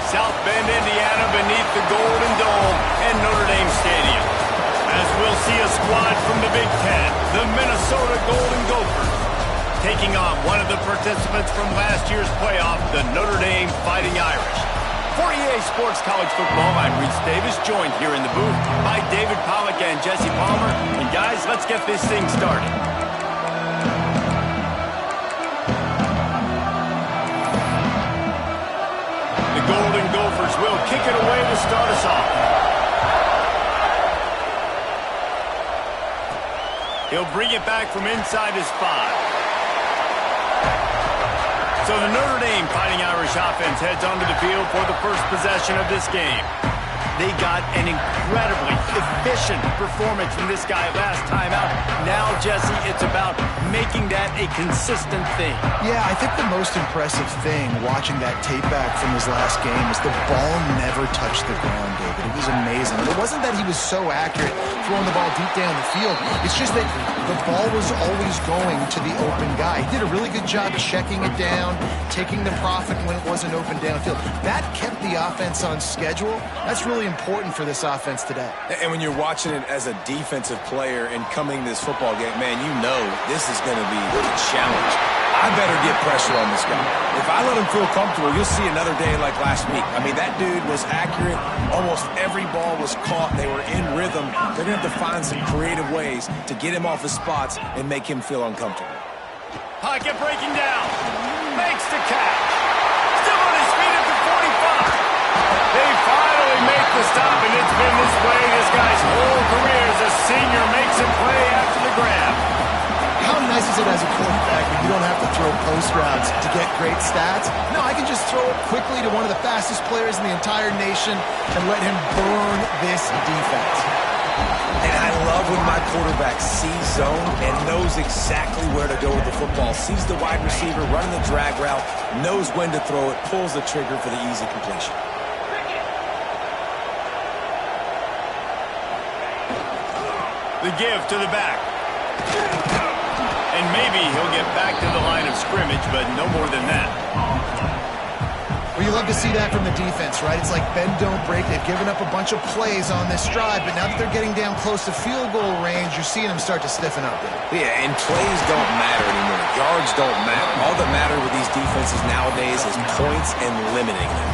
South Bend, Indiana, beneath the Golden Dome and Notre Dame Stadium. As we'll see a squad from the Big Ten, the Minnesota Golden Gophers, taking on one of the participants from last year's playoff, the Notre Dame Fighting Irish. For EA Sports College Football, I'm Reese Davis, joined here in the booth by David Pollack and Jesse Palmer. And guys, let's get this thing started. The Golden Gophers will kick it away to start us off. He'll bring it back from inside his 5. So the Notre Dame Fighting Irish offense heads onto the field for the first possession of this game. They got an incredibly efficient performance from this guy last time out. Now, Jesse, it's about making that a consistent thing. Yeah, I think the most impressive thing watching that tape back from his last game is the ball never touched the ground, David. It was amazing. It wasn't that he was so accurate throwing the ball deep down the field. It's just that the ball was always going to the open guy. He did a really good job checking it down, taking the profit when it wasn't open downfield. That kept the offense on schedule. That's really important for this offense today. And when you're watching it as a defensive player and coming to this football game, man, you know this is going to be a challenge. I better get pressure on this guy. If I let him feel comfortable, you'll see another day like last week. I mean, that dude was accurate. Almost every ball was caught. They were in rhythm. They're going to have to find some creative ways to get him off his spots and make him feel uncomfortable. Pocket breaking down. Makes the catch. Still on his feet at the 45. They finally make the stop, and it's been this way this guy's whole career as a senior makes him play after the grab. How nice is it as a quarterback when you don't have to throw post routes to get great stats? No, I can just throw it quickly to one of the fastest players in the entire nation and let him burn this defense. And I love when my quarterback sees zone and knows exactly where to go with the football. Sees the wide receiver running the drag route, knows when to throw it, pulls the trigger for the easy completion. The give to the back. And maybe he'll get back to the line of scrimmage, but no more than that. Well, you love to see that from the defense, right? It's like bend, don't break. They've given up a bunch of plays on this drive, but now that they're getting down close to field goal range, you're seeing them start to stiffen up there. Yeah, and plays don't matter anymore. Yards don't matter. All that matters with these defenses nowadays is points and limiting them.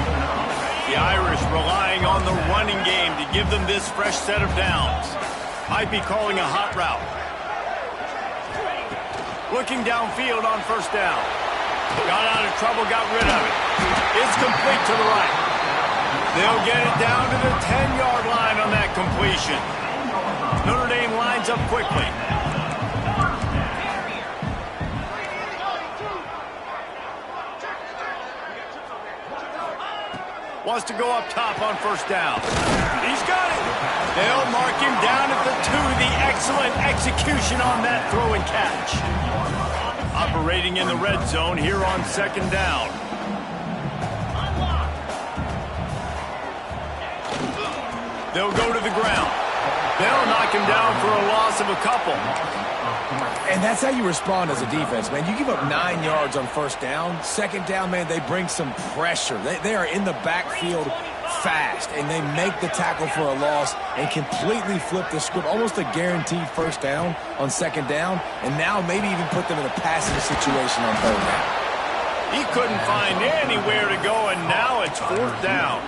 The Irish relying on the running game to give them this fresh set of downs. Might be calling a hot route. Looking downfield on first down. Got out of trouble, got rid of it. It's complete to the right. They'll get it down to the 10-yard line on that completion. Notre Dame lines up quickly. Wants to go up top on first down. He's got it. They'll mark him down at the 2. The excellent execution on that throw and catch. Operating in the red zone here on second down. They'll go to the ground. They'll knock him down for a loss of a couple. And that's how you respond as a defense, man. You give up 9 yards on first down. Second down, man, they bring some pressure. They are in the backfield fast, and they make the tackle for a loss and completely flip the script. Almost a guaranteed first down on second down, and now maybe even put them in a passing situation on third down. He couldn't find anywhere to go, and now it's fourth down.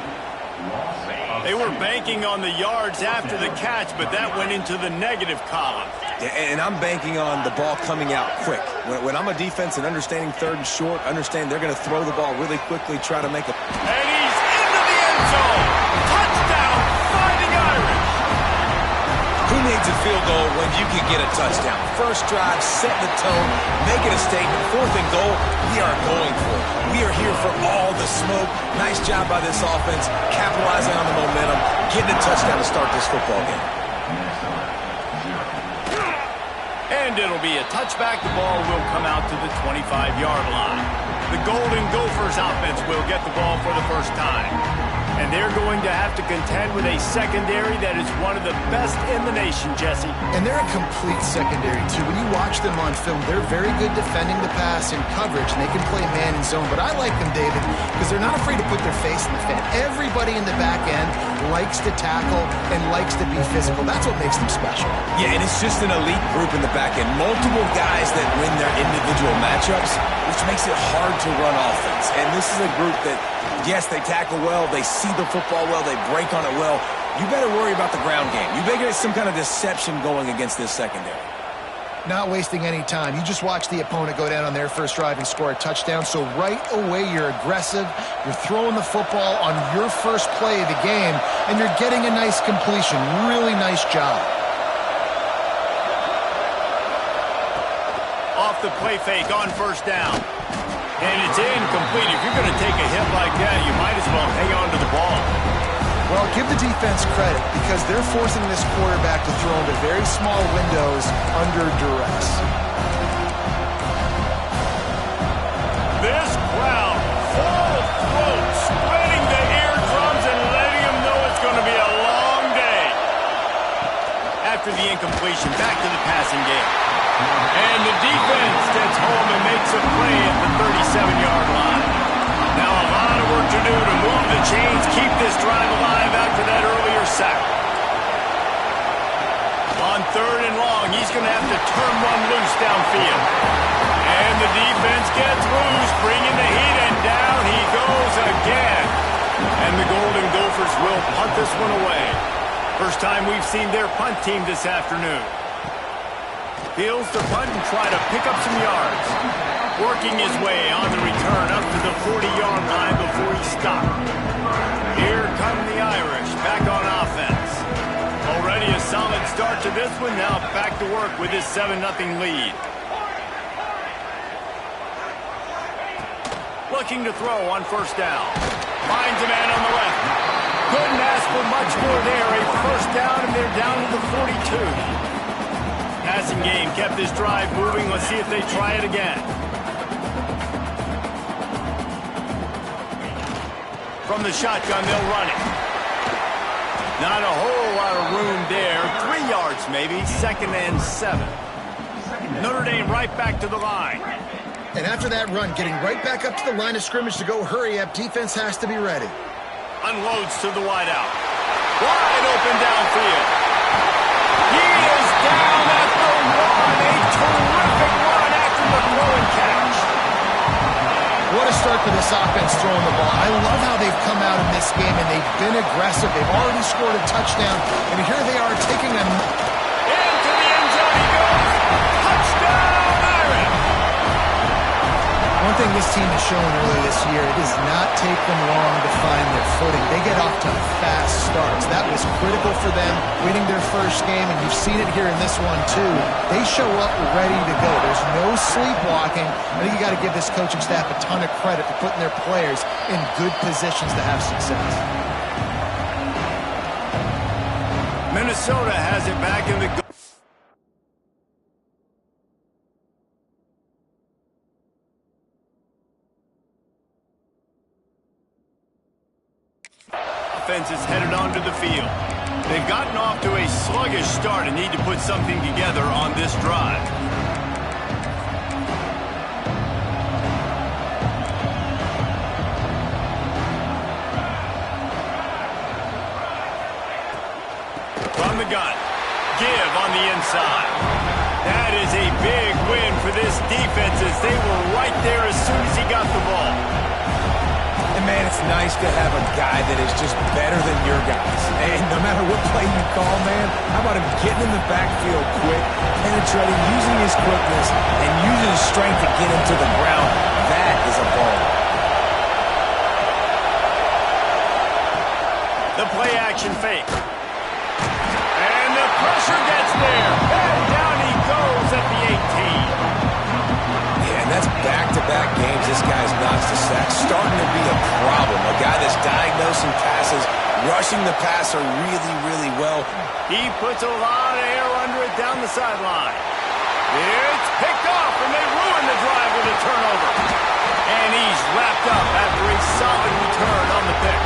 They were banking on the yards after the catch, but that went into the negative column. Yeah, and I'm banking on the ball coming out quick. When I'm a defense and understanding third and short, understand they're going to throw the ball really quickly, try to make a... And he's into the end zone. Touchdown, Fighting Irish. Who needs a field goal when you can get a touchdown? First drive, set the tone, make it a statement. Fourth and goal, we are going for it. We are here for all the smoke. Nice job by this offense, capitalizing on the momentum, getting a touchdown to start this football game. And it'll be a touchback. The ball will come out to the 25-yard line. The Golden Gophers offense will get the ball for the first time. And they're going to have to contend with a secondary that is one of the best in the nation, Jesse. And they're a complete secondary, too. When you watch them on film, they're very good defending the pass in coverage, and they can play man and zone. But I like them, David, because they're not afraid to put their face in the fan. Everybody in the back end likes to tackle and likes to be physical. That's what makes them special. Yeah, and it's just an elite group in the back end. Multiple guys that win their individual matchups, which makes it hard to run offense. And this is a group that, yes, they tackle well, they see the football well, they break on it well. You better worry about the ground game. You better get some kind of deception going against this secondary. Not wasting any time. You just watch the opponent go down on their first drive and score a touchdown. So right away, you're aggressive. You're throwing the football on your first play of the game, and you're getting a nice completion. Really nice job. Off the play fake on first down. And it's incomplete. If you're going to take a hit like that, you might as well hang on to the ball. Well, give the defense credit because they're forcing this quarterback to throw into very small windows under duress. This crowd, full throat, spreading the eardrums and letting them know it's going to be a long day. After the incompletion, back to the passing game. And the defense gets home and makes a play at the 37-yard line. Now a lot of work to do to move the chains, keep this drive alive after that earlier sack. On third and long, he's going to have to turn one loose downfield. And the defense gets loose, bringing the heat, and down he goes again. And the Golden Gophers will punt this one away. First time we've seen their punt team this afternoon. Fields the punt and try to pick up some yards. Working his way on the return up to the 40-yard line before he stopped. Here come the Irish back on offense. Already a solid start to this one. Now back to work with his 7-0 lead. Looking to throw on first down. Finds a man on the left. Couldn't ask for much more there. A first down, and they're down to the 42. Passing game kept this drive moving. Let's see if they try it again. From the shotgun, they'll run it. Not a whole lot of room there. 3 yards maybe. 2nd and 7. Notre Dame right back to the line. And after that run, getting right back up to the line of scrimmage to go hurry up, defense has to be ready. Unloads to the wideout. Wide open downfield. He is down at the 1. A terrific run after the throw and catch. What a start for this offense throwing the ball. I love how they've come out in this game, and they've been aggressive. They've already scored a touchdown, and here they are taking them. Into the end zone he goes. Touchdown, Irish. One thing this team has shown earlier this year, it does not take them long to find their footing. They get off to fast starts. That was critical for them, winning their first game, and you've seen it here in this one too. They show up ready to go. There's no sleepwalking. I think you got to give this coaching staff a ton of credit for putting their players in good positions to have success. Minnesota has it back in the goal. Offense is headed onto the field. They've gotten off to a sluggish start and need to put something together on this drive. From the gun. Give on the inside. That is a big win for this defense as they were right there as soon as he got the ball. And, man, it's nice to have a guy that is just better than your guys. And no matter what play you call, man, how about him getting in the backfield quick, penetrating, using his quickness, and using his strength to get him to the ground. That is a ball. The play action fake. And the pressure gets there. And down he goes at the 18. And that's back-to-back games this guy's notched a sack. Starting to be a problem. A guy that's diagnosing passes, rushing the passer really, really well. He puts a lot of air under it down the sideline. It's picked off, and they ruin the drive with a turnover. And he's wrapped up after a solid return on the pick.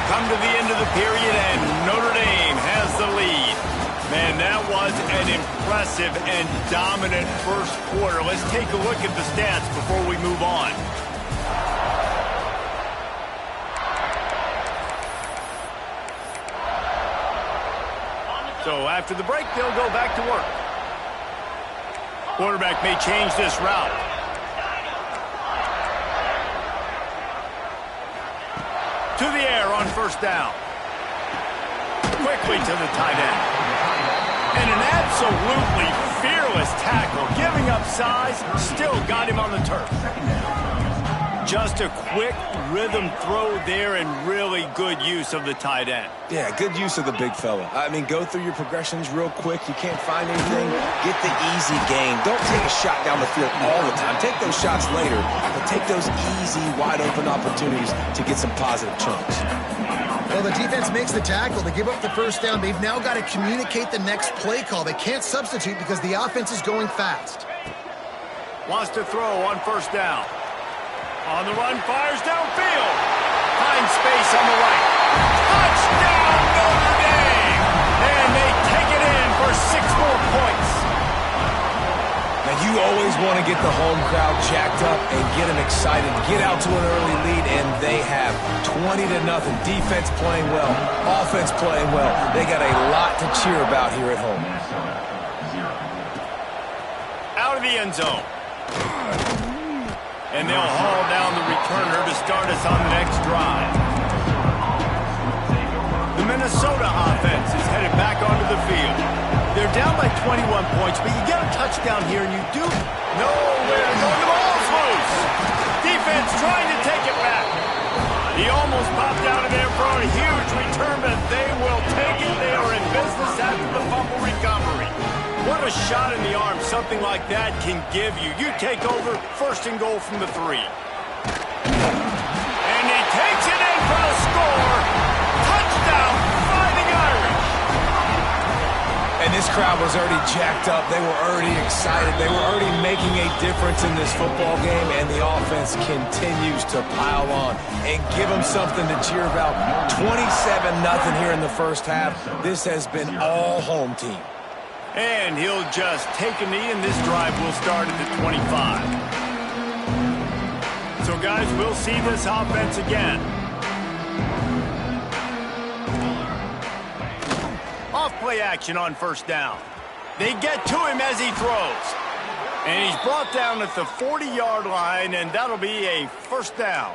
come to the end of the period, and Notre Dame has the lead. Man, that was an impressive and dominant first quarter. Let's take a look at the stats before we move on. So after the break, they'll go back to work. Quarterback may change this route. To the air on first down. Quickly to the tight end. And an absolutely fearless tackle. Giving up size, still got him on the turf. Just a quick rhythm throw there and really good use of the tight end. Yeah, good use of the big fella. I mean, go through your progressions real quick. You can't find anything. Get the easy gain. Don't take a shot down the field all the time. Take those shots later, but take those easy, wide-open opportunities to get some positive chunks. Well, the defense makes the tackle. They give up the first down. They've now got to communicate the next play call. They can't substitute because the offense is going fast. Wants to throw on first down. On the run, fires downfield. Finds space on the right. Touchdown, Notre Dame! And they take it in for 6 more points. Now, you always want to get the home crowd jacked up and get them excited. Get out to an early lead, and they have 20-0. Defense playing well. Offense playing well. They got a lot to cheer about here at home. Out of the end zone. And they'll haul down the returner to start us on the next drive. The Minnesota offense is headed back onto the field. They're down by 21 points, but you get a touchdown here, and you do nowhere to go. The ball's loose. Defense trying to take it back. He almost popped out of there for a huge return, but they will take it. They are in business after the fumble recovery. What a shot in the arm something like that can give you. You take over, first and goal from the 3. And he takes it in for the score. Touchdown, Fighting Irish. And this crowd was already jacked up. They were already excited. They were already making a difference in this football game, and the offense continues to pile on and give them something to cheer about. 27-0 here in the first half. This has been all home team. And he'll just take a knee, and this drive will start at the 25. So, guys, we'll see this offense again. Off-play action on first down. They get to him as he throws. And he's brought down at the 40-yard line, and that'll be a first down.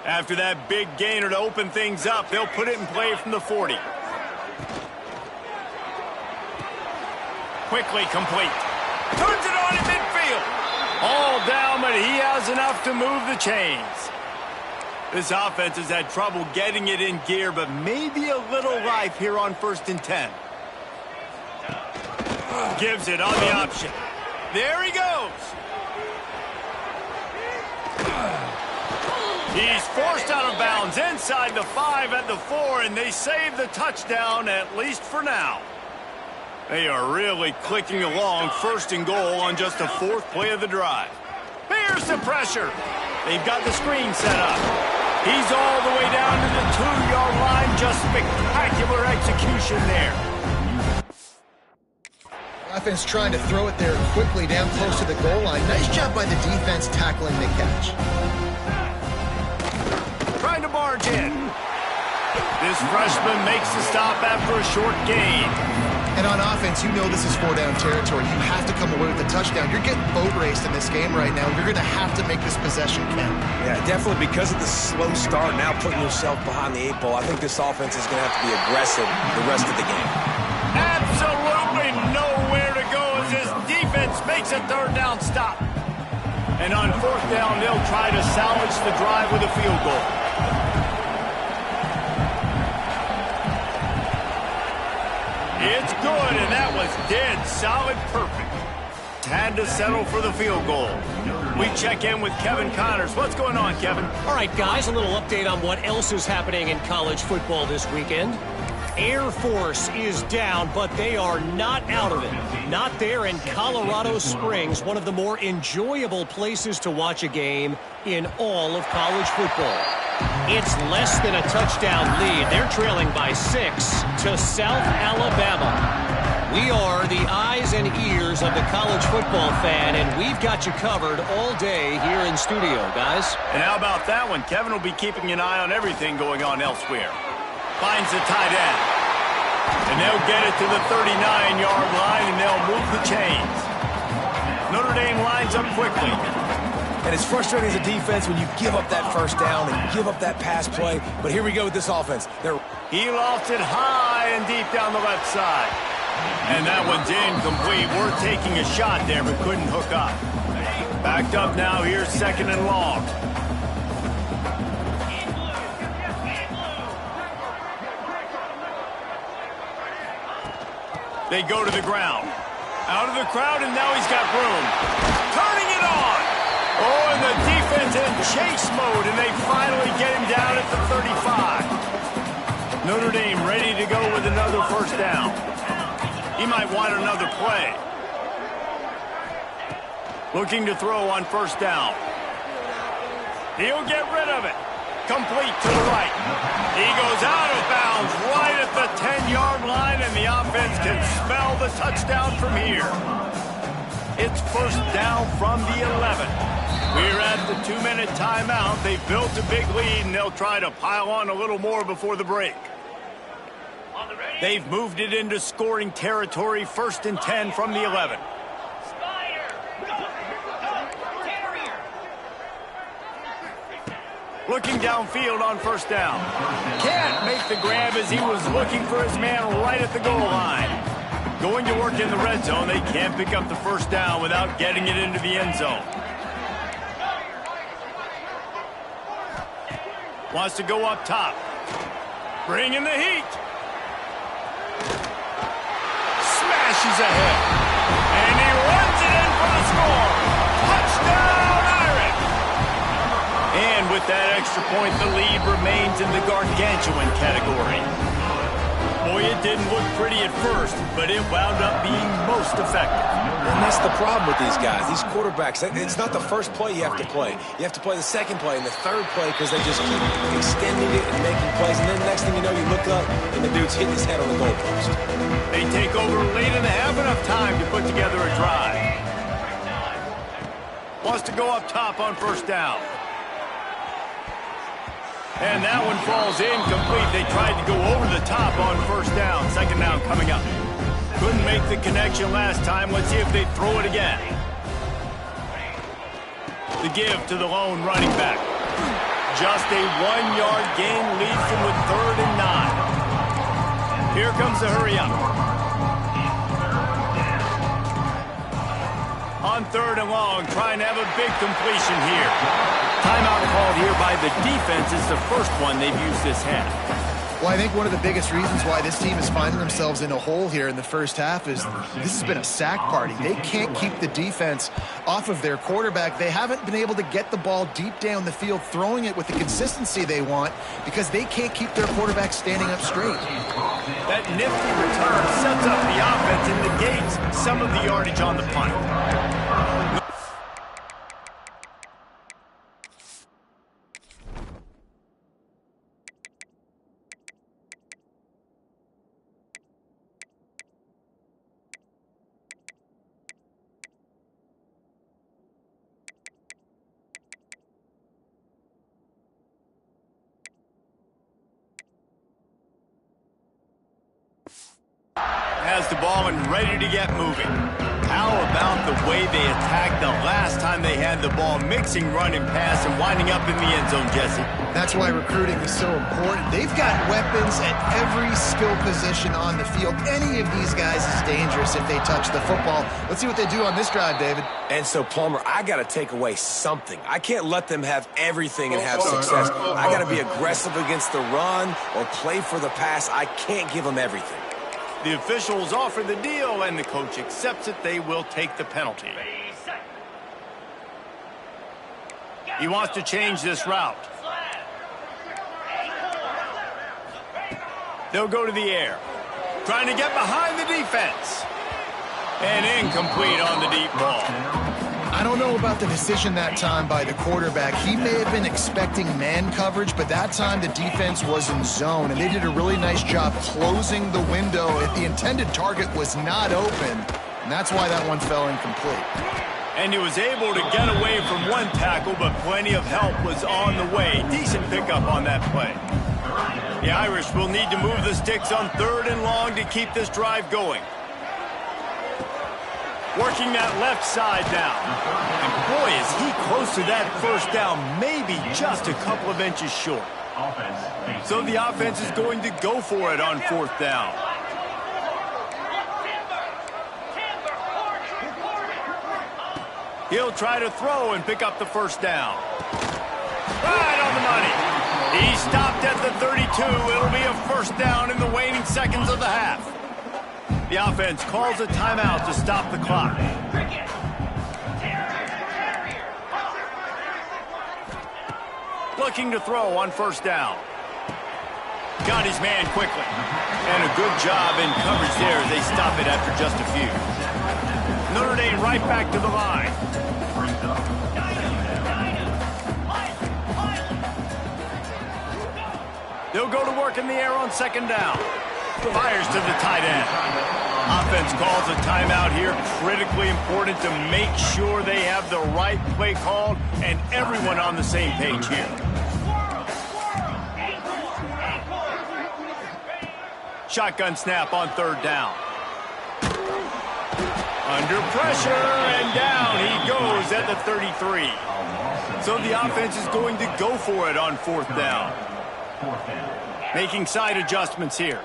After that big gainer to open things up, they'll put it in play from the 40. Quickly complete. Turns it on in midfield. All down, but he has enough to move the chains. This offense has had trouble getting it in gear, but maybe a little life here on 1st and 10. Gives it on the option. There he goes. He's forced out of bounds inside the 5 at the 4, and they save the touchdown, at least for now. They are really clicking along, 1st and goal on just the 4th play of the drive. Here's the pressure. They've got the screen set up. He's all the way down to the 2-yard line. Just spectacular execution there. Offense trying to throw it there quickly down close to the goal line. Nice job by the defense tackling the catch. Trying to barge in. This freshman makes the stop after a short gain. And on offense, you know this is 4-down territory. You have to come away with a touchdown. You're getting boat raced in this game right now. You're going to have to make this possession count. Yeah, definitely because of the slow start, now putting yourself behind the 8 ball. I think this offense is going to have to be aggressive the rest of the game. Absolutely nowhere to go as this defense makes a 3rd down stop. And on 4th down, they'll try to salvage the drive with a field goal. It's good, and that was dead solid perfect. Had to settle for the field goal. We check in with Kevin Connors. What's going on, Kevin? All right, guys, a little update on what else is happening in college football this weekend. Air Force is down, but they are not out of it. Not there in Colorado Springs, one of the more enjoyable places to watch a game in all of college football. It's less than a touchdown lead. They're trailing by 6 to South Alabama. We are the eyes and ears of the college football fan, and we've got you covered all day here in studio, guys. And how about that one? Kevin will be keeping an eye on everything going on elsewhere. Finds the tight end. And they'll get it to the 39-yard line, and they'll move the chains. Notre Dame lines up quickly. And it's frustrating as a defense when you give up that first down and give up that pass play. But here we go with this offense. He lost it high and deep down the left side. And that one's incomplete. We're taking a shot there, but couldn't hook up. Backed up now. Here's 2nd and long. They go to the ground. Out of the crowd, and now he's got room. Turning it on. Oh, and the defense in chase mode, and they finally get him down at the 35. Notre Dame ready to go with another first down. He might want another play. Looking to throw on first down. He'll get rid of it. Complete to the right. He goes out of bounds right at the 10-yard line, and the offense can smell the touchdown from here. It's first down from the 11. We're at the 2-minute timeout. They've built a big lead, and they'll try to pile on a little more before the break. They've moved it into scoring territory, 1st and 10 from the 11. Looking downfield on first down. Can't make the grab as he was looking for his man right at the goal line. Going to work in the red zone. They can't pick up the first down without getting it into the end zone. Wants to go up top. Bring in the heat. Smashes ahead. And he runs it in for the score. Touchdown, Irish. And with that extra point, the lead remains in the gargantuan category. Boy, it didn't look pretty at first, but it wound up being most effective. And that's the problem with these guys, these quarterbacks. It's not the first play you have to play. You have to play the second play and the third play because they just keep extending it and making plays. And then the next thing you know, you look up and the dude's hitting his head on the goalpost. They take over late in the half, enough time to put together a drive. Wants to go up top on first down. And that one falls incomplete. They tried to go over the top on first down. 2nd down coming up. Couldn't make the connection last time. Let's see if they throw it again. The give to the lone running back. Just a 1-yard gain leaves them with 3rd and 9. Here comes the hurry up. On 3rd and long, trying to have a big completion here. Timeout called here by the defense is the first one they've used this half. Well, I think one of the biggest reasons why this team is finding themselves in a hole here in the first half is this has been a sack party. They can't keep the defense off of their quarterback. They haven't been able to get the ball deep down the field, throwing it with the consistency they want because they can't keep their quarterback standing up straight. That nifty return sets up the offense and negates some of the yardage on the punt. Has the ball and ready to get moving. How about the way they attacked the last time they had the ball, mixing run and pass and winding up in the end zone, Jesse? That's why recruiting is so important. They've got weapons at every skill position on the field. Any of these guys is dangerous if they touch the football. Let's see what they do on this drive, David. And so, Plummer, I got to take away something. I can't let them have everything and have success. I got to be aggressive against the run or play for the pass. I can't give them everything. The officials offer the deal, and the coach accepts it. They will take the penalty. He wants to change this route. They'll go to the air. Trying to get behind the defense. And incomplete on the deep ball. I I don't know about the decision that time by the quarterback. He may have been expecting man coverage, but that time the defense was in zone, and they did a really nice job closing the window if the intended target was not open, and that's why that one fell incomplete. And he was able to get away from one tackle, but plenty of help was on the way. Decent pickup on that play. The Irish will need to move the sticks on 3rd and long to keep this drive going. Working that left side now. And boy, is he close to that first down, maybe just a couple of inches short. So the offense is going to go for it on 4th down. He'll try to throw and pick up the first down. Right on the money. He stopped at the 32. It'll be a first down in the waning seconds of the half. The offense calls a timeout to stop the clock. Looking to throw on first down. Got his man quickly. And a good job in coverage there as they stop it after just a few. Notre Dame right back to the line. They'll go to work in the air on 2nd down. Fires to the tight end. Offense calls a timeout here. Critically important to make sure they have the right play called and everyone on the same page here. Shotgun snap on 3rd down. Under pressure, and down he goes at the 33. So the offense is going to go for it on 4th down. Making side adjustments here.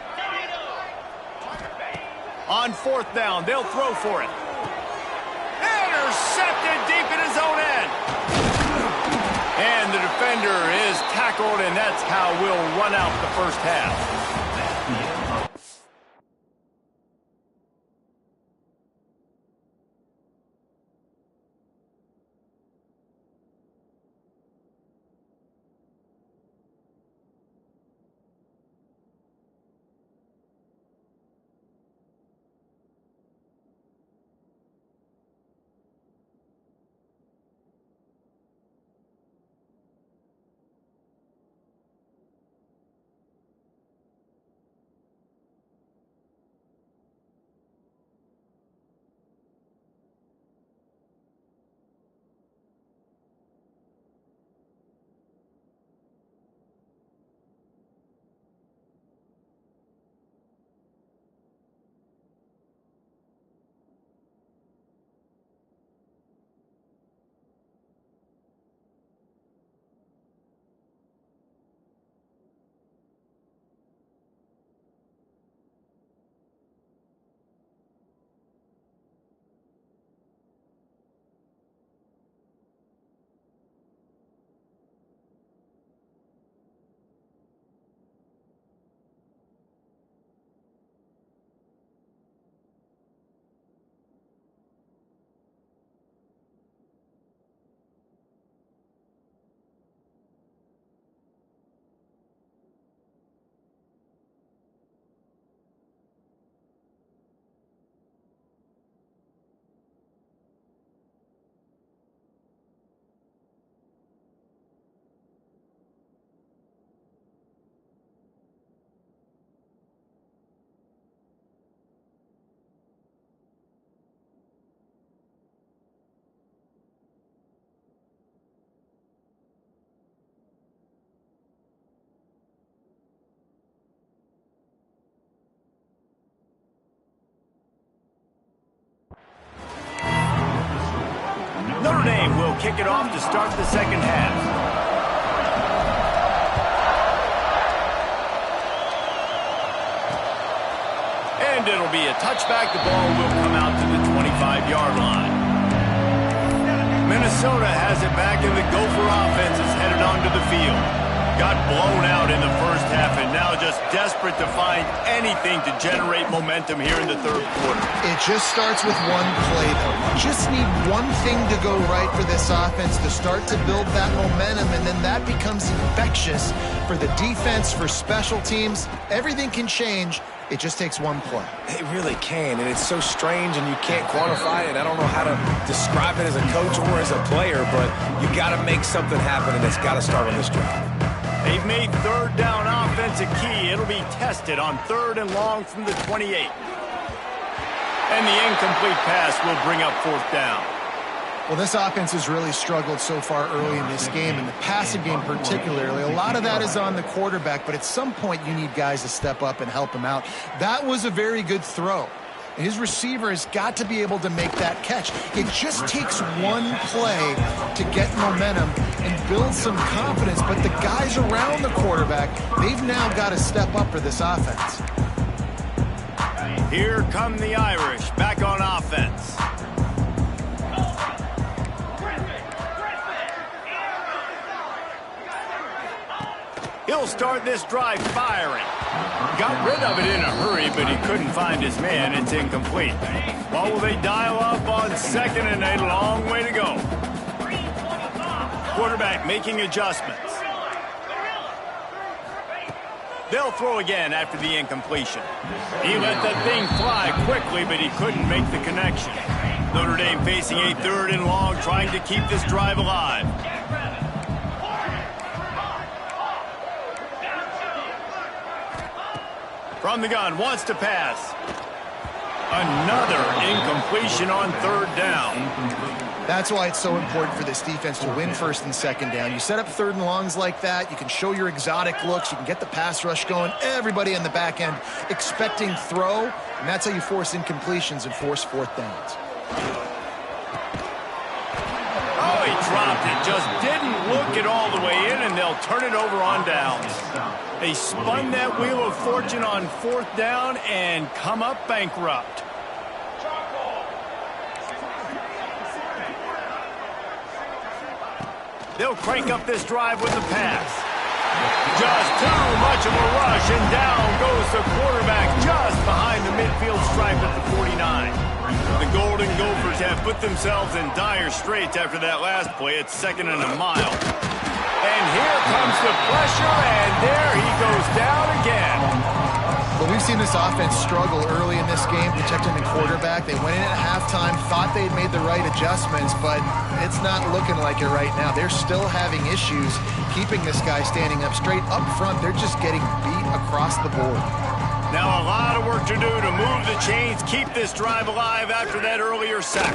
On 4th down, they'll throw for it. Intercepted deep in his own end. And the defender is tackled, and that's how we'll run out the first half. Notre Dame will kick it off to start the second half. And it'll be a touchback. The ball will come out to the 25-yard line. Minnesota has it back, and the Gopher offense is headed onto the field. Got blown out in the first half, and now just desperate to find anything to generate momentum here in the third quarter. It just starts with one play, though. You just need one thing to go right for this offense to start to build that momentum, and then that becomes infectious for the defense, for special teams. Everything can change It just takes one play. It really can, and it's so strange, and you can't quantify it. I don't know how to describe it as a coach or as a player, but you got to make something happen, and it's got to start on this drive. They've made third down offense a key. It'll be tested on 3rd and long from the 28. And the incomplete pass will bring up 4th down. Well, this offense has really struggled so far early in this game, and the passing game particularly. A lot of that is on the quarterback, but at some point you need guys to step up and help him out. That was a very good throw. His receiver has got to be able to make that catch. It just takes one play to get momentum and build some confidence, but the guys around the quarterback, they've now got to step up for this offense. Here come the Irish, back on offense. He'll start this drive firing. Got rid of it in a hurry, but he couldn't find his man. It's incomplete. Well, will they dial up on 2nd and a long way to go? Quarterback making adjustments. They'll throw again after the incompletion. He let that thing fly quickly, but he couldn't make the connection. Notre Dame facing a 3rd and long, trying to keep this drive alive. From the gun, wants to pass. Another incompletion on 3rd down. That's why it's so important for this defense to win 1st and 2nd down. You set up 3rd and longs like that, you can show your exotic looks, you can get the pass rush going, everybody in the back end expecting throw, and that's how you force incompletions and force 4th downs. Oh, he dropped it. Just didn't look it all the way in, and they'll turn it over on downs. They spun that wheel of fortune on 4th down and come up bankrupt. They'll crank up this drive with the pass. Just too much of a rush, and down goes the quarterback just behind the midfield stripe at the 49. The Golden Gophers have put themselves in dire straits after that last play. It's 2nd and a mile. And here comes the pressure, and there he goes down again. But we've seen this offense struggle early in this game, protecting the quarterback. They went in at halftime, thought they'd made the right adjustments, but it's not looking like it right now. They're still having issues keeping this guy standing up straight. Up front, they're just getting beat across the board. Now a lot of work to do to move the chains, keep this drive alive after that earlier sack.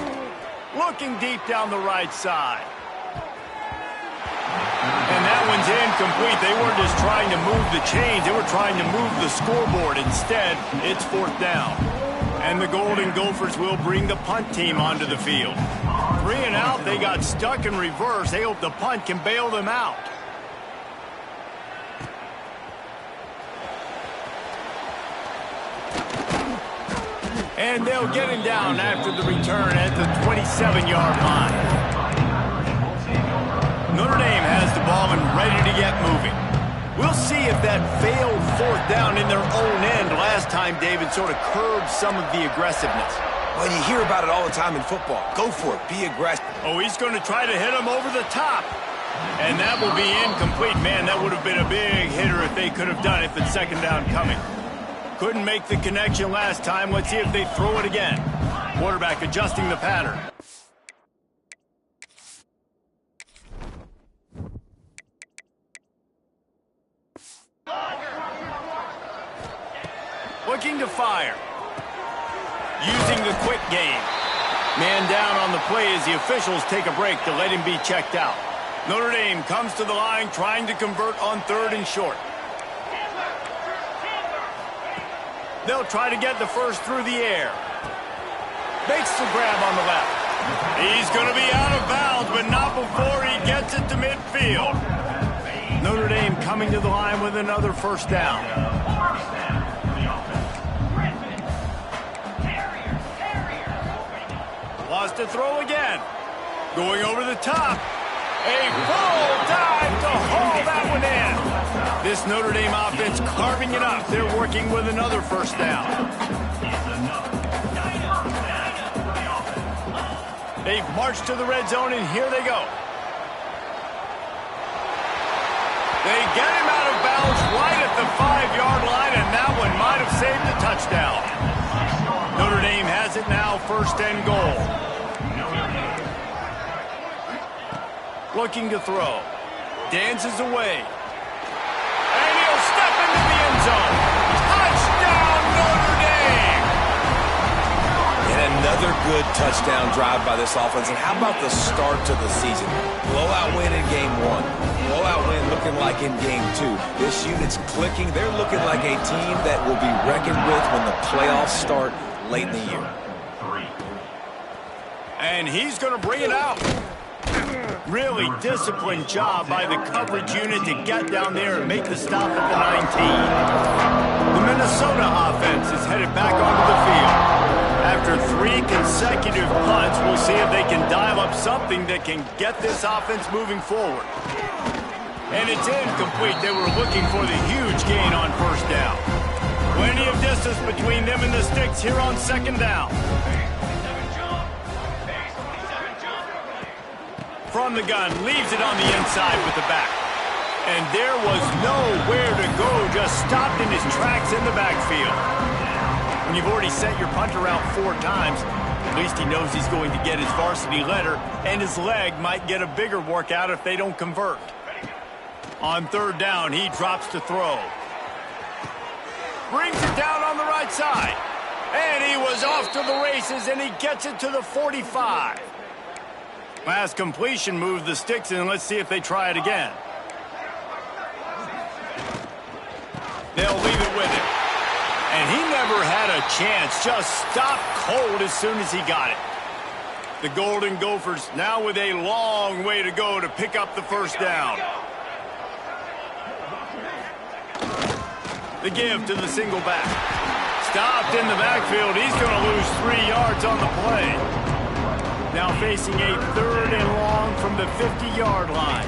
Looking deep down the right side. And that one's incomplete. They weren't just trying to move the chains, they were trying to move the scoreboard. Instead, it's 4th down. And the Golden Gophers will bring the punt team onto the field. 3 and out, they got stuck in reverse. They hope the punt can bail them out. And they'll get him down after the return at the 27-yard line. Notre Dame has the ball and ready to get moving. We'll see if that failed 4th down in their own end last time, David, sort of curbed some of the aggressiveness. Well, you hear about it all the time in football. Go for it. Be aggressive. Oh, he's going to try to hit him over the top. And that will be incomplete. Man, that would have been a big hitter if they could have done it, but 2nd down coming. Couldn't make the connection last time. Let's see if they throw it again. Quarterback adjusting the pattern. Looking to fire. Using the quick game. Man down on the play as the officials take a break to let him be checked out. Notre Dame comes to the line trying to convert on 3rd and short. They'll try to get the first through the air. Makes the grab on the left. He's going to be out of bounds, but not before he gets it to midfield. Notre Dame coming to the line with another 1st down. Lost to throw again. Going over the top. A full dive to haul that one in. This Notre Dame offense carving it up. They're working with another 1st down. They've marched to the red zone, and here they go. They get him out of bounds right at the 5-yard line, and that one might have saved a touchdown. Notre Dame has it now, 1st and goal. Looking to throw. Dances away. And he'll step into the end zone. Touchdown, Notre Dame! And another good touchdown drive by this offense. And how about the start to the season? Blowout win in game 1. Blowout win looking like in game 2. This unit's clicking. They're looking like a team that will be reckoned with when the playoffs start late in the year. And he's going to bring it out. Really disciplined job by the coverage unit to get down there and make the stop at the 19. The Minnesota offense is headed back onto the field. After 3 consecutive punts, we'll see if they can dial up something that can get this offense moving forward. And it's incomplete. They were looking for the huge gain on 1st down. Plenty of distance between them and the sticks here on 2nd down. From the gun, leaves it on the inside with the back. And there was nowhere to go, just stopped in his tracks in the backfield. When you've already sent your punter out 4 times, at least he knows he's going to get his varsity letter, and his leg might get a bigger workout if they don't convert. On 3rd down, he drops to throw. Brings it down on the right side. And he was off to the races, and he gets it to the 45. Last completion moved the sticks in. Let's see if they try it again. They'll leave it with him. And he never had a chance. Just stopped cold as soon as he got it. The Golden Gophers now with a long way to go to pick up the 1st down. The give to the single back. Stopped in the backfield. He's going to lose 3 yards on the play. Now facing a 3rd and long from the 50-yard line.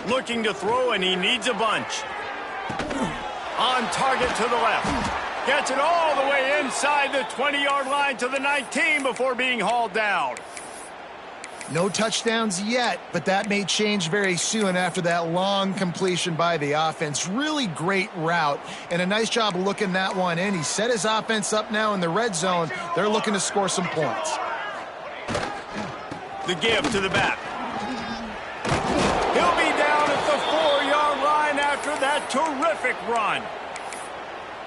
Looking to throw, and he needs a bunch. On target to the left. Gets it all the way inside the 20-yard line to the 19 before being hauled down. No touchdowns yet, but that may change very soon after that long completion by the offense. Really great route, and a nice job looking that one in. He set his offense up now in the red zone. They're looking to score some points. The give to the back. He'll be down at the 4-yard line after that terrific run.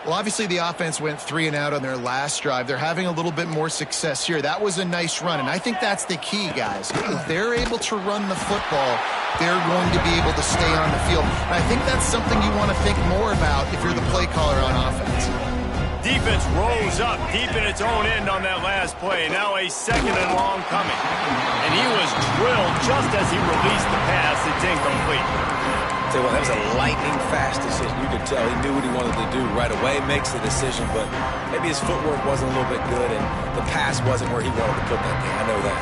Well, obviously the offense went 3 and out on their last drive. They're having a little bit more success here. That was a nice run, and I think that's the key, guys. If they're able to run the football, they're going to be able to stay on the field. And I think that's something you want to think more about if you're the play caller on offense. Defense rolls up deep in its own end on that last play. Now a 2nd and long coming. And he was drilled just as he released the pass. It's incomplete. Tell you what, that was a lightning-fast decision. You could tell he knew what he wanted to do right away, makes the decision, but maybe his footwork wasn't a little bit good, and the pass wasn't where he wanted to put that thing. I know that.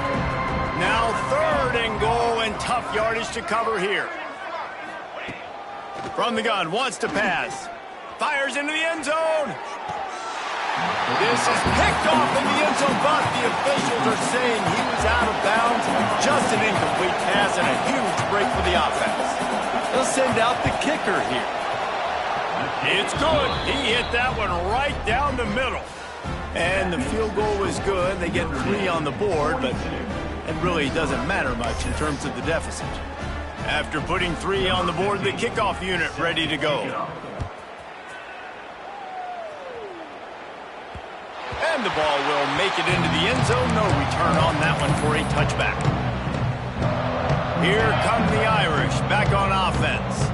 Now 3rd and goal, and tough yardage to cover here. From the gun, wants to pass. Fires into the end zone. This is picked off in the end zone, but the officials are saying he was out of bounds. Just an incomplete pass and a huge break for the offense. They'll send out the kicker here. It's good. He hit that one right down the middle. And the field goal is good. They get 3 on the board, but it really doesn't matter much in terms of the deficit. After putting 3 on the board, the kickoff unit ready to go. And the ball will make it into the end zone. No return on that one for a touchback. Here come the Irish back on offense.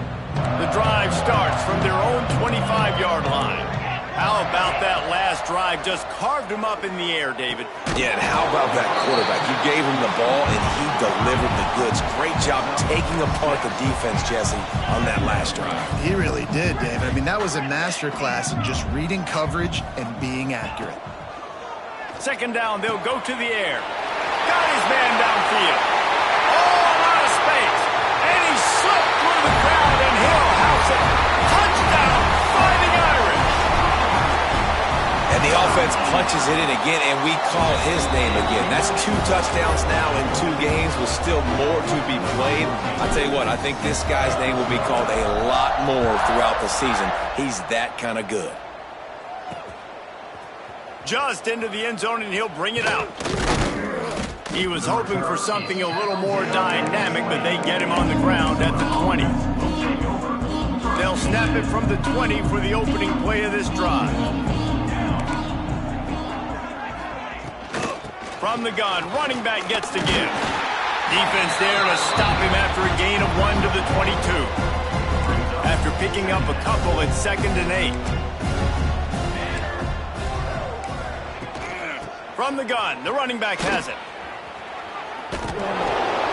The drive starts from their own 25-yard line. How about that last drive? Just carved him up in the air, David. Yeah, and how about that quarterback? You gave him the ball, and he delivered the goods. Great job taking apart the defense, Jesse, on that last drive. He really did, David. I mean, that was a masterclass in just reading coverage and being accurate. 2nd down, they'll go to the air. Got his man downfield. Oh, out of space. And he slipped through the crowd, and he'll house it. Touchdown, Fighting Irish. And the offense defense punches it in again, and we call his name again. That's 2 touchdowns now in 2 games with still more to be played. I'll tell you what, I think this guy's name will be called a lot more throughout the season. He's that kind of good. Just into the end zone, and he'll bring it out. He was hoping for something a little more dynamic, but they get him on the ground at the 20. They'll snap it from the 20 for the opening play of this drive. From the gun, running back gets to give. Defense there to stop him after a gain of 1 to the 22. After picking up a couple at 2nd and 8. From the gun, the running back has it.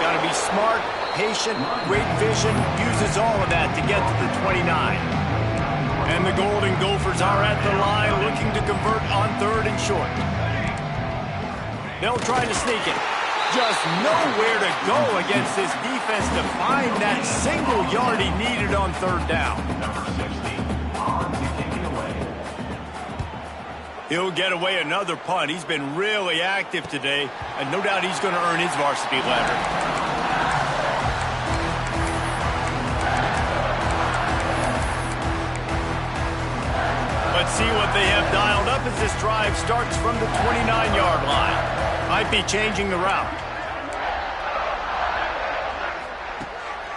Got to be smart, patient, great vision, uses all of that to get to the 29. And the Golden Gophers are at the line looking to convert on 3rd and short. They'll try to sneak it. Just nowhere to go against this defense to find that single yard he needed on 3rd down. He'll get away another punt. He's been really active today, and no doubt he's going to earn his varsity letter. Let's see what they have dialed up as this drive starts from the 29-yard line. Might be changing the route.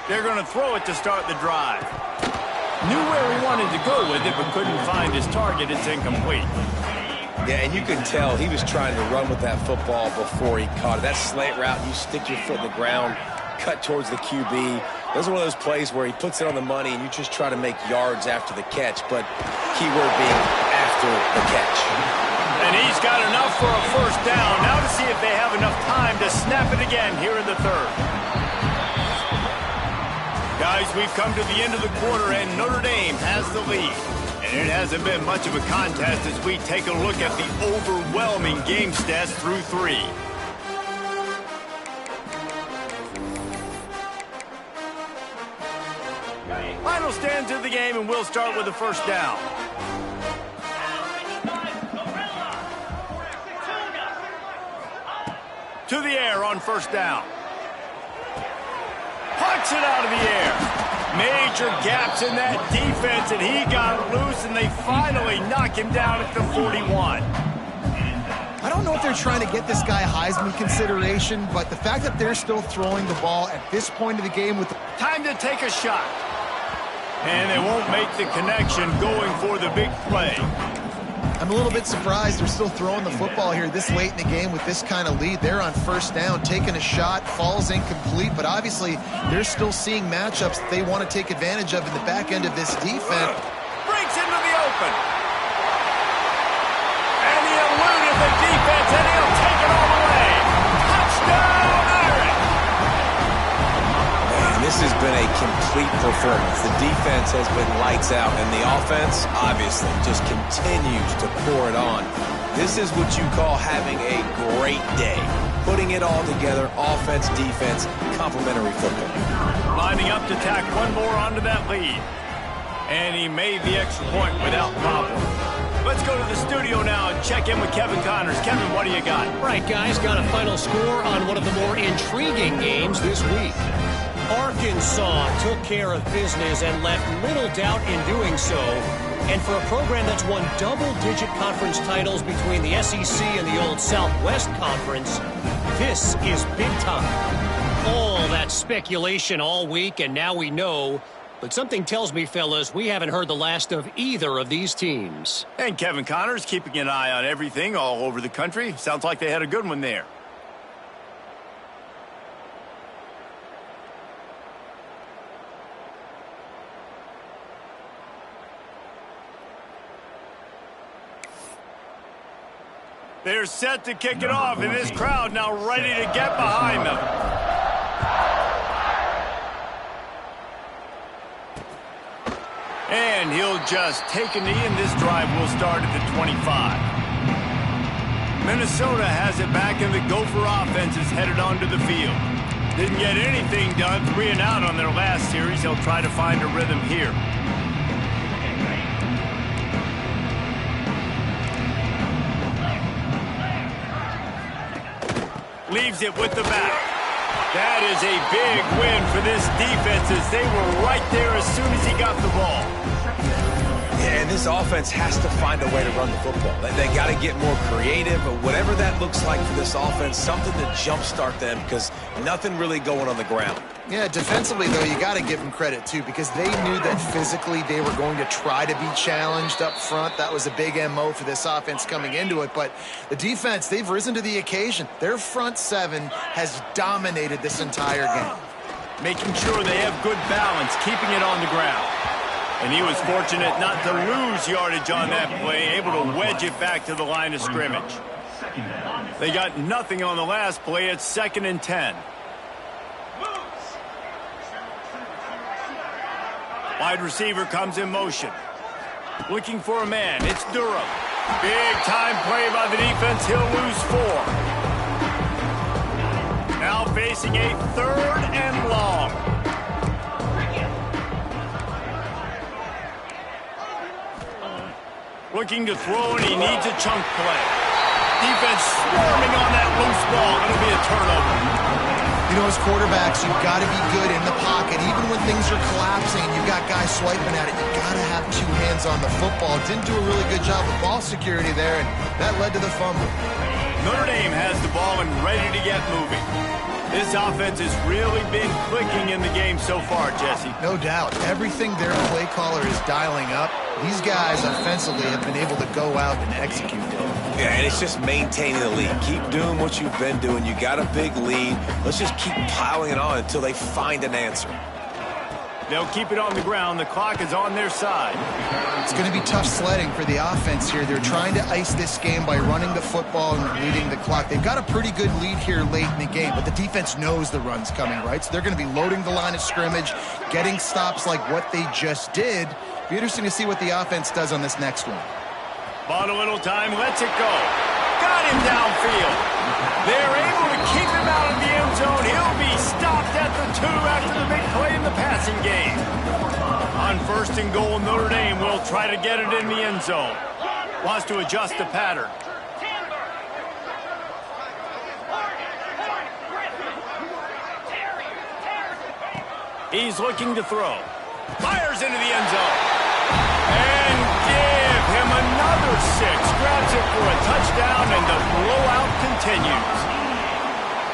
They're going to throw it to start the drive. Knew where he wanted to go with it, but couldn't find his target. It's incomplete. Yeah, and you can tell he was trying to run with that football before he caught it. That slant route, you stick your foot in the ground, cut towards the QB. Those are one of those plays where he puts it on the money and you just try to make yards after the catch, but keyword being after the catch. And he's got enough for a 1st down. Now to see if they have enough time to snap it again here in the 3rd. Guys, we've come to the end of the quarter, and Notre Dame has the lead. And it hasn't been much of a contest as we take a look at the overwhelming game stats through 3. Final stands of the game, and we'll start with the 1st down. To the air on 1st down. Pucks it out of the air. Major gaps in that defense, and he got loose, and they finally knock him down at the 41. I don't know if they're trying to get this guy Heisman consideration, but the fact that they're still throwing the ball at this point of the game with the time to take a shot. And they won't make the connection going for the big play. I'm a little bit surprised they're still throwing the football here this late in the game with this kind of lead. They're on 1st down, taking a shot, falls incomplete, but obviously they're still seeing matchups that they want to take advantage of in the back end of this defense. Breaks into the open. And he eluded the defense, and he'll take it all the way. Touchdown, Irish! Man, this has been a complete performance. The defense has been lights out, and the offense, obviously, just continues to pour it on. This is what you call having a great day. Putting it all together, offense, defense, complementary football. Lining up to tack one more onto that lead. And he made the extra point without problem. Let's go to the studio now and check in with Kevin Connors. Kevin, what do you got? Right, guys, got a final score on one of the more intriguing games this week. Arkansas took care of business and left little doubt in doing so. And for a program that's won double-digit conference titles between the SEC and the old Southwest Conference, this is big time. All that speculation all week, and now we know. But something tells me, fellas, we haven't heard the last of either of these teams. And Kevin Connors keeping an eye on everything all over the country. Sounds like they had a good one there. They're set to kick it off, and this crowd now ready to get behind them. And he'll just take a knee, and this drive will start at the 25. Minnesota has it back, and the Gopher offense is headed onto the field. Didn't get anything done, 3 and out on their last series. They'll try to find a rhythm here. Leaves it with the back. That is a big win for this defense as they were right there as soon as he got the ball. Yeah, and this offense has to find a way to run the football. They got to get more creative, but whatever that looks like for this offense, something to jumpstart them because nothing really going on the ground. Yeah, defensively, though, you got to give them credit, too, because they knew that physically they were going to try to be challenged up front. That was a big MO for this offense coming into it. But the defense, they've risen to the occasion. Their front seven has dominated this entire game. Making sure they have good balance, keeping it on the ground. And he was fortunate not to lose yardage on that play, able to wedge it back to the line of scrimmage. They got nothing on the last play. It's 2nd and 10. Wide receiver comes in motion. Looking for a man. It's Durham. Big time play by the defense. He'll lose 4. Now facing a 3rd and long. Looking to throw, and he needs a chunk play. Defense swarming on that loose ball. It'll be a turnover. You know, as quarterbacks, you've got to be good in the pocket. Even when things are collapsing and you've got guys swiping at it, you've got to have 2 hands on the football. Didn't do a really good job of ball security there, and that led to the fumble. Notre Dame has the ball and ready to get moving. This offense has really been clicking in the game so far, Jesse. No doubt. Everything their play caller is dialing up, these guys offensively have been able to go out and execute it. Yeah, and it's just maintaining the lead. Keep doing what you've been doing. You got a big lead. Let's just keep piling it on until they find an answer. They'll keep it on the ground. The clock is on their side. It's going to be tough sledding for the offense here. They're trying to ice this game by running the football and leading the clock. They've got a pretty good lead here late in the game, but the defense knows the run's coming, right? So they're going to be loading the line of scrimmage, getting stops like what they just did. Be interesting to see what the offense does on this next one. Bought a little time, lets it go. Got him downfield. They're able to keep him out of the end zone. He'll be stopped at the 2 after the big play in the passing game. On 1st and goal, Notre Dame will try to get it in the end zone. Wants to adjust the pattern. He's looking to throw. Fires into the end zone. And give him another 6. Grabs it for a touchdown, and the blowout continues.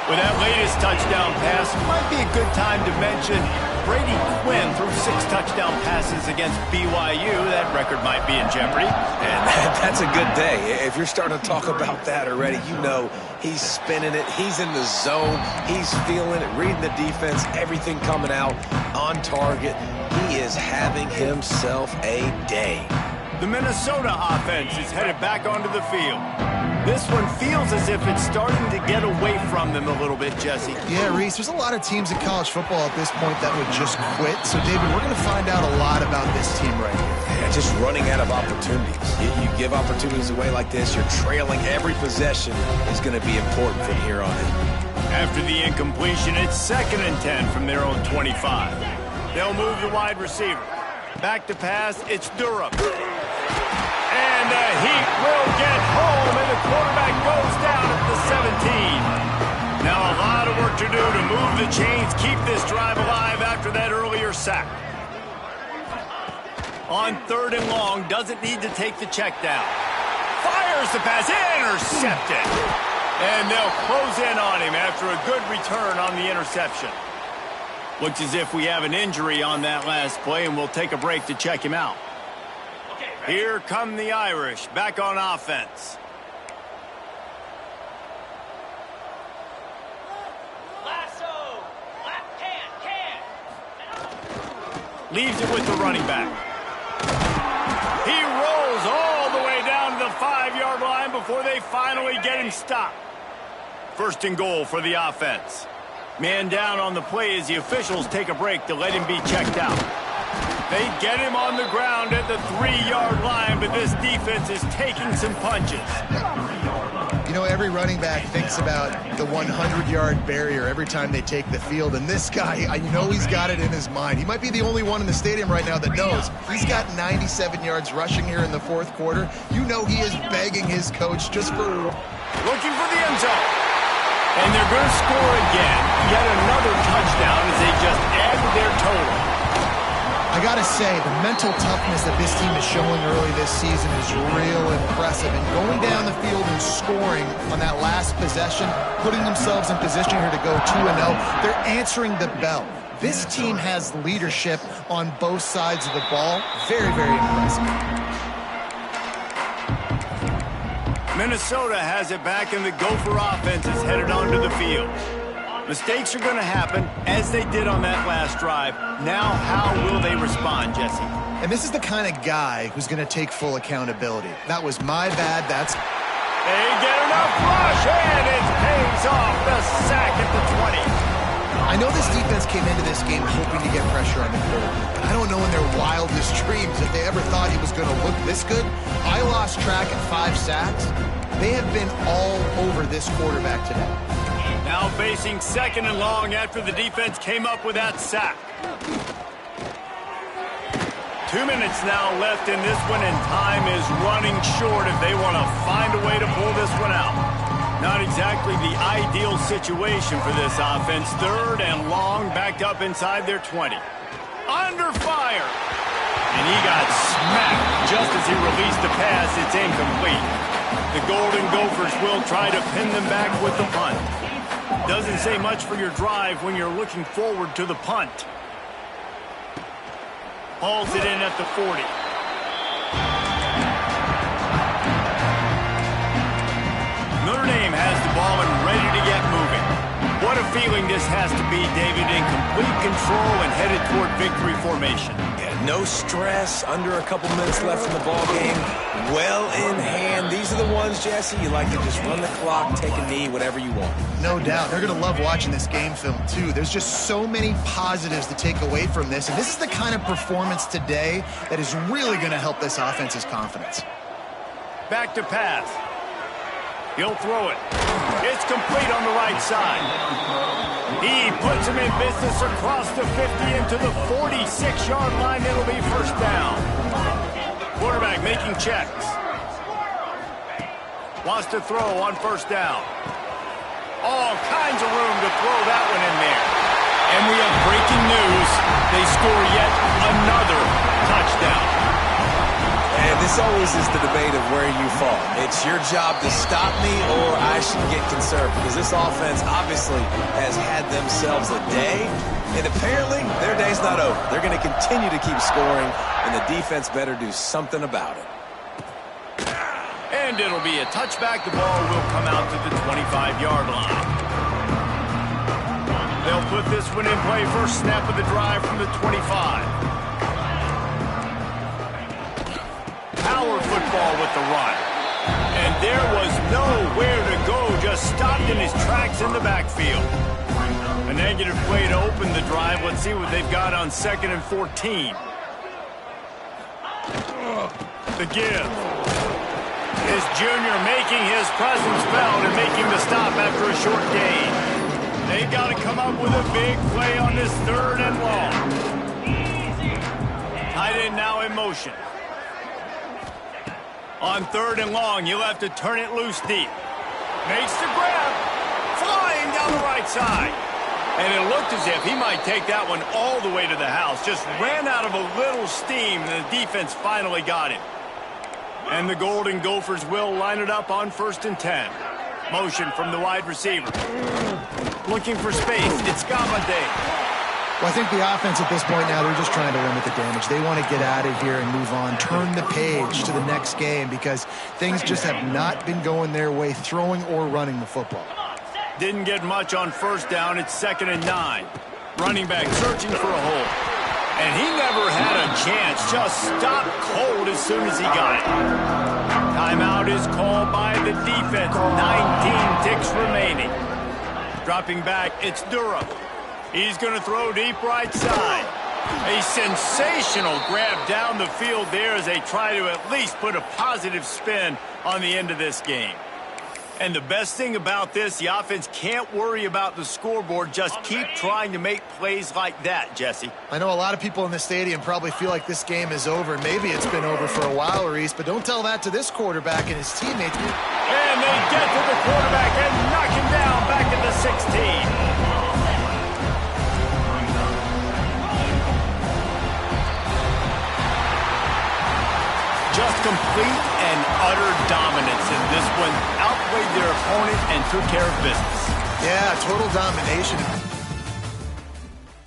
With that latest touchdown pass, might be a good time to mention Brady Quinn threw 6 touchdown passes against BYU. That record might be in jeopardy. And that's a good day. If you're starting to talk about that already, you know he's spinning it. He's in the zone. He's feeling it, reading the defense, everything coming out on target. He is having himself a day. The Minnesota offense is headed back onto the field. This one feels as if it's starting to get away from them a little bit, Jesse. Yeah, Reese, there's a lot of teams in college football at this point that would just quit. So, David, we're going to find out a lot about this team right here. Yeah, just running out of opportunities. You give opportunities away like this, you're trailing. Every possession is going to be important from here on in. After the incompletion, it's 2nd and 10 from their own 25. They'll move the wide receiver. Back to pass, it's Durham. And the Heat will get home, and the quarterback goes down at the 17. Now a lot of work to do to move the chains, keep this drive alive after that earlier sack. On 3rd and long, doesn't need to take the check down. Fires the pass, intercepted. And they'll close in on him after a good return on the interception. Looks as if we have an injury on that last play, and we'll take a break to check him out. Here come the Irish, back on offense. Lasso! Can! Leaves it with the running back. He rolls all the way down to the 5-yard line before they finally get him stopped. 1st and goal for the offense. Man down on the play as the officials take a break to let him be checked out. They get him on the ground at the 3-yard line, but this defense is taking some punches. You know, every running back thinks about the 100-yard barrier every time they take the field, and this guy, I know he's got it in his mind. He might be the only one in the stadium right now that knows. He's got 97 yards rushing here in the 4th quarter. You know he is begging his coach just for... Looking for the end zone. And they're going to score again. Yet another touchdown as they just added their total. I got to say, the mental toughness that this team is showing early this season is real impressive. And going down the field and scoring on that last possession, putting themselves in position here to go 2-0, they're answering the bell. This team has leadership on both sides of the ball. Very, very impressive. Minnesota has it back, and the Gopher offense is headed onto the field. Mistakes are going to happen, as they did on that last drive. Now, how will they respond, Jesse? And this is the kind of guy who's going to take full accountability. That was my bad. That's... They get enough rush, and it pays off. The sack at the 20. I know this defense came into this game hoping to get pressure on the quarterback, but I don't know in their wildest dreams if they ever thought he was going to look this good. I lost track at 5 sacks. They have been all over this quarterback today. Now facing 2nd and long after the defense came up with that sack. 2 minutes now left in this one, and time is running short if they want to find a way to pull this one out. Not exactly the ideal situation for this offense. 3rd and long, backed up inside their 20. Under fire. And he got smacked just as he released the pass. It's incomplete. The Golden Gophers will try to pin them back with the punt. Doesn't say much for your drive when you're looking forward to the punt. Hauls it in at the 40. Notre Dame has the ball and ready to get moving. What a feeling this has to be, David, in complete control and headed toward victory formation. Yeah, no stress, under a couple minutes left in the ball game. Well in hand. These are the ones, Jesse, you like to just run the clock, take a knee, whatever you want. No doubt. They're going to love watching this game film, too. There's just so many positives to take away from this, and this is the kind of performance today that is really going to help this offense's confidence. Back to pass. He'll throw it. It's complete on the right side. He puts him in business across the 50 into the 46-yard line. It'll be 1st down. Quarterback making checks. Wants to throw on 1st down. All kinds of room to throw that one in there. And we have breaking news. They score yet another touchdown. And this always is the debate of where you fall. It's your job to stop me, or I should get conserved, because this offense obviously has had themselves a day, and apparently their day's not over. They're going to continue to keep scoring, and the defense better do something about it. And it'll be a touchback. The ball will come out to the 25-yard line. They'll put this one in play. First snap of the drive from the 25. Power football with the run. And there was nowhere to go, just stopped in his tracks in the backfield. A negative play to open the drive. Let's see what they've got on 2nd and 14. The give. Is Junior making his presence felt and making the stop after a short gain. They got to come up with a big play on this 3rd and long. Tight end now in motion. On 3rd and long, you'll have to turn it loose deep. Makes the grab. Flying down the right side. And it looked as if he might take that one all the way to the house. Just ran out of a little steam, and the defense finally got him. And the Golden Gophers will line it up on 1st and 10. Motion from the wide receiver. Looking for space. It's Gabbard. Well, I think the offense at this point now, they're just trying to limit the damage. They want to get out of here and move on, turn the page to the next game, because things just have not been going their way, throwing or running the football. Didn't get much on 1st down. It's 2nd and 9. Running back searching for a hole. And he never had a chance. Just stopped cold as soon as he got it. Timeout is called by the defense. 19 ticks remaining. Dropping back, it's Durham. He's going to throw deep right side. A sensational grab down the field there as they try to at least put a positive spin on the end of this game. And the best thing about this, the offense can't worry about the scoreboard. Just keep trying to make plays like that, Jesse. I know a lot of people in the stadium probably feel like this game is over. Maybe it's been over for a while, Reese, but don't tell that to this quarterback and his teammates. And they get to the quarterback and knock him down back at the Just complete and utter dominance in this one. Outplayed their opponent and took care of business. Yeah, total domination.